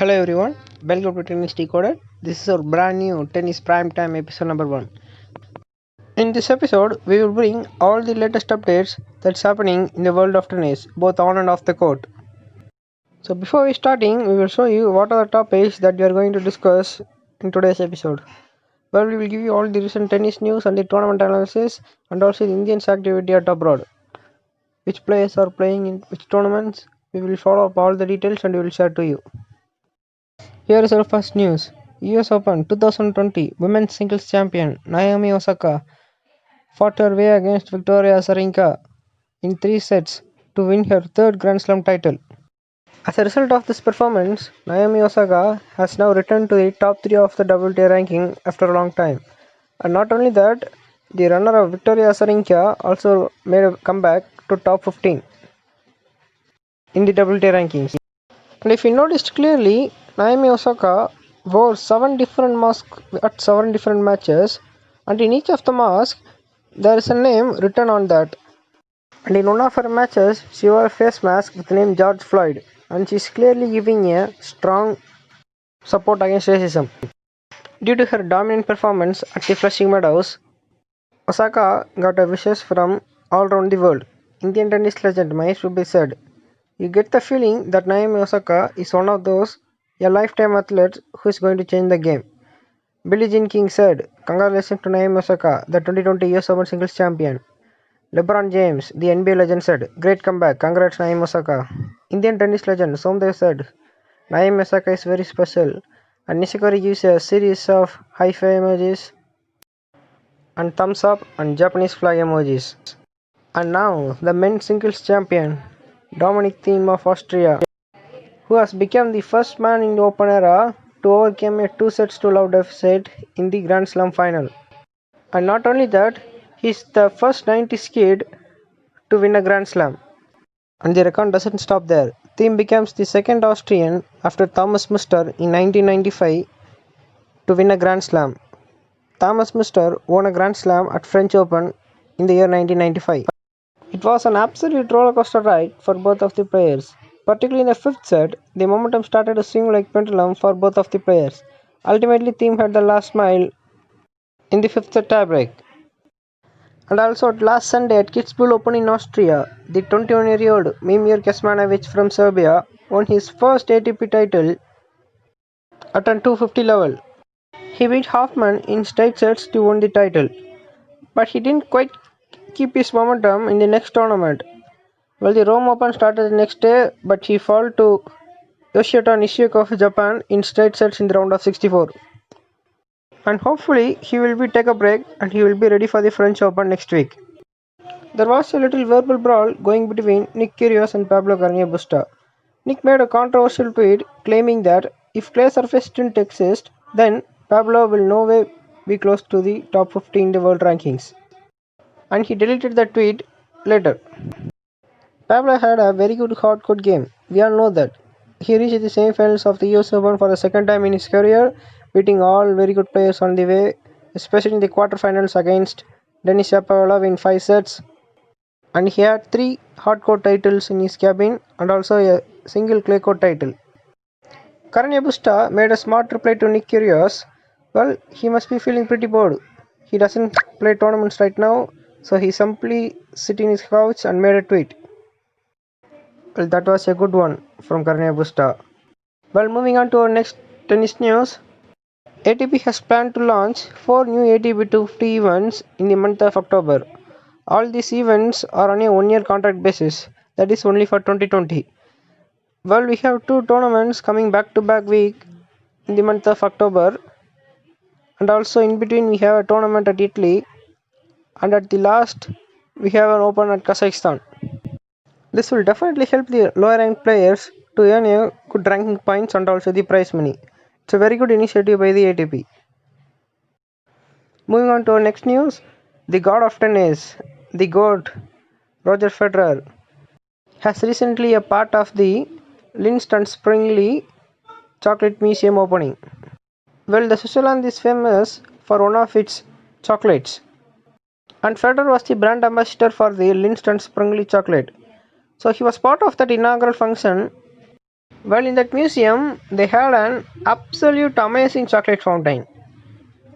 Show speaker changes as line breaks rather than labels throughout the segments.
Hello everyone, welcome to Tennis Decoded. This is our brand new Tennis Prime Time episode number 1. In this episode, we will bring all the latest updates that's happening in the world of tennis, both on and off the court. So before we starting, we will show you what are the topics that we are going to discuss in today's episode. Well, we will give you all the recent tennis news and the tournament analysis and also the Indians activity at abroad. Which players are playing in which tournaments, we will follow up all the details and we will share to you. Here is our first news. US Open 2020 Women's Singles Champion Naomi Osaka fought her way against Victoria Azarenka in 3 sets to win her third Grand Slam title. As a result of this performance, Naomi Osaka has now returned to the top 3 of the WTA ranking after a long time. And not only that, the runner-up Victoria Azarenka also made a comeback to top 15 in the WTA rankings. And if you noticed clearly, Naomi Osaka wore 7 different masks at 7 different matches, and in each of the masks, there is a name written on that. And in one of her matches, she wore a face mask with the name George Floyd, and she is clearly giving a strong support against racism. Due to her dominant performance at the Flushing Meadows, Osaka got her wishes from all around the world. Indian tennis legend Mahesh Ruby said, "You get the feeling that Naomi Osaka is one of those a lifetime athletes who is going to change the game." Billie Jean King said, "Congratulations to Naomi Osaka, the 2020 US Open Singles Champion." LeBron James, the NBA legend, said, "Great comeback, congrats Naomi Osaka." Indian tennis legend Somdev said, "Naomi Osaka is very special," and Nishikori gives a series of high five emojis and thumbs up and Japanese flag emojis. And now, the men's singles champion, Dominic Thiem of Austria, who has become the first man in the Open era to overcome a 2 sets to love deficit in the Grand Slam final. And not only that, he is the first 90s kid to win a Grand Slam. And the record doesn't stop there. Thiem becomes the second Austrian after Thomas Muster in 1995 to win a Grand Slam. Thomas Muster won a Grand Slam at French Open in the year 1995. It was an absolute rollercoaster ride for both of the players. Particularly in the 5th set, the momentum started to swing like pendulum for both of the players. Ultimately, Thiem had the last mile in the 5th set tiebreak. And also last Sunday at Kitzbühel Open in Austria, the 21-year-old Mimir Kecmanovic from Serbia won his first ATP title at a 250 level. He beat Hoffman in straight sets to win the title, but he didn't quite keep his momentum in the next tournament. Well, the Rome Open started the next day, but he fell to Yoshihito Nishioka of Japan in straight sets in the round of 64. And hopefully he will take a break and he will be ready for the French Open next week. There was a little verbal brawl going between Nick Kyrgios and Pablo Carreño Busta. Nick made a controversial tweet claiming that if clay surface didn't exist, then Pablo will no way be close to the top 50 in the world rankings. And he deleted the tweet later. Pablo had a very good hard-court game. We all know that. He reached the semi-finals of the US Open for the second time in his career, beating all very good players on the way, especially in the quarterfinals against Denis Shapovalov in 5 sets. And he had 3 hard-court titles in his cabin and also a single clay court title. Carreño Busta made a smart reply to Nick Kyrgios. Well, he must be feeling pretty bored. He doesn't play tournaments right now, so he simply sat in his couch and made a tweet. Well, that was a good one from Carreño Busta. Well, moving on to our next tennis news. ATP has planned to launch 4 new ATP 250 events in the month of October. All these events are on a 1-year contract basis, that is only for 2020. Well, we have 2 tournaments coming back-to-back week in the month of October, and also in between we have a tournament at Italy, and at the last we have an Open at Kazakhstan. This will definitely help the lower ranked players to earn a good ranking points and also the prize money. It's a very good initiative by the ATP. Moving on to our next news, the god of tennis, the GOAT, Roger Federer, has recently a part of the Lindt and Springs Chocolate Museum opening. Well, the Switzerland is famous for one of its chocolates, and Federer was the brand ambassador for the Lindt and Springs chocolate. So he was part of that inaugural function Well, in that museum, they had an absolute amazing chocolate fountain.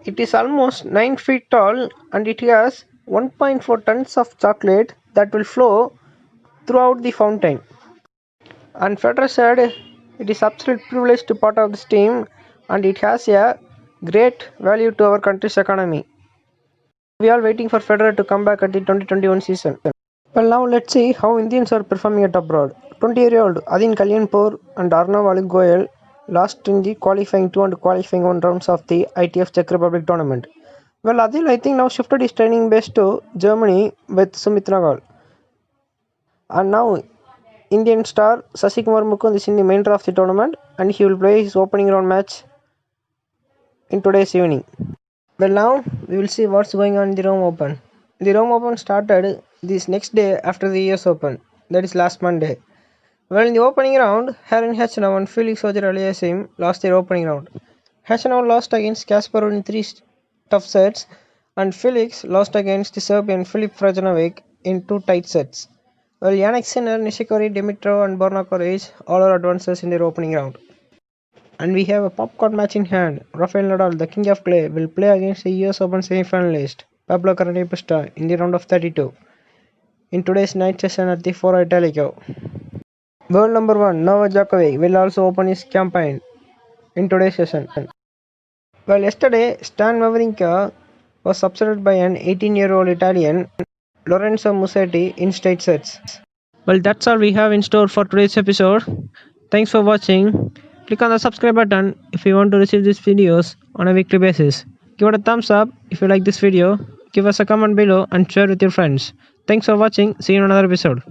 It is almost 9 feet tall and it has 1.4 tons of chocolate that will flow throughout the fountain. And Federer said it is absolute privilege to part of this team and it has a great value to our country's economy. We are waiting for Federer to come back at the 2021 season. Well, now let's see how Indians are performing at abroad. 20-year-old Adin Kalyanpur and Arnav Aligoyal lost in the qualifying 2 and qualifying 1 rounds of the ITF Czech Republic tournament. Well, Adil, I think now shifted his training base to Germany with Sumit Nagal. And now Indian star Sasikumar Mukund is in the main draw of the tournament and he will play his opening round match in today's evening. Well, now we will see what's going on in the Rome Open. The Rome Open started this next day after the US Open, that is last Monday. Well, in the opening round, Harren Hachinov and Felix Auger-Aliassime lost their opening round. Hachinov lost against Kasparov in 3 tough sets, and Felix lost against the Serbian Filip Frajanovic in 2 tight sets. Well, Yannick Sinner, Nishikori, Dimitrov and Borna Koric all are advances in their opening round. And we have a popcorn match in hand. Rafael Nadal, the king of clay, will play against the US Open semi-finalist Pablo Carreño Busta in the round of 32 in today's night session at the Foro Italico. World number 1 Novak Djokovic will also open his campaign in today's session. Well, yesterday Stan Wawrinka was upset by an 18-year-old Italian Lorenzo Musetti in straight sets. Well, that's all we have in store for today's episode. Thanks for watching. Click on the subscribe button if you want to receive these videos on a weekly basis. Give it a thumbs up if you like this video. Give us a comment below and share with your friends. Thanks for watching. See you in another episode.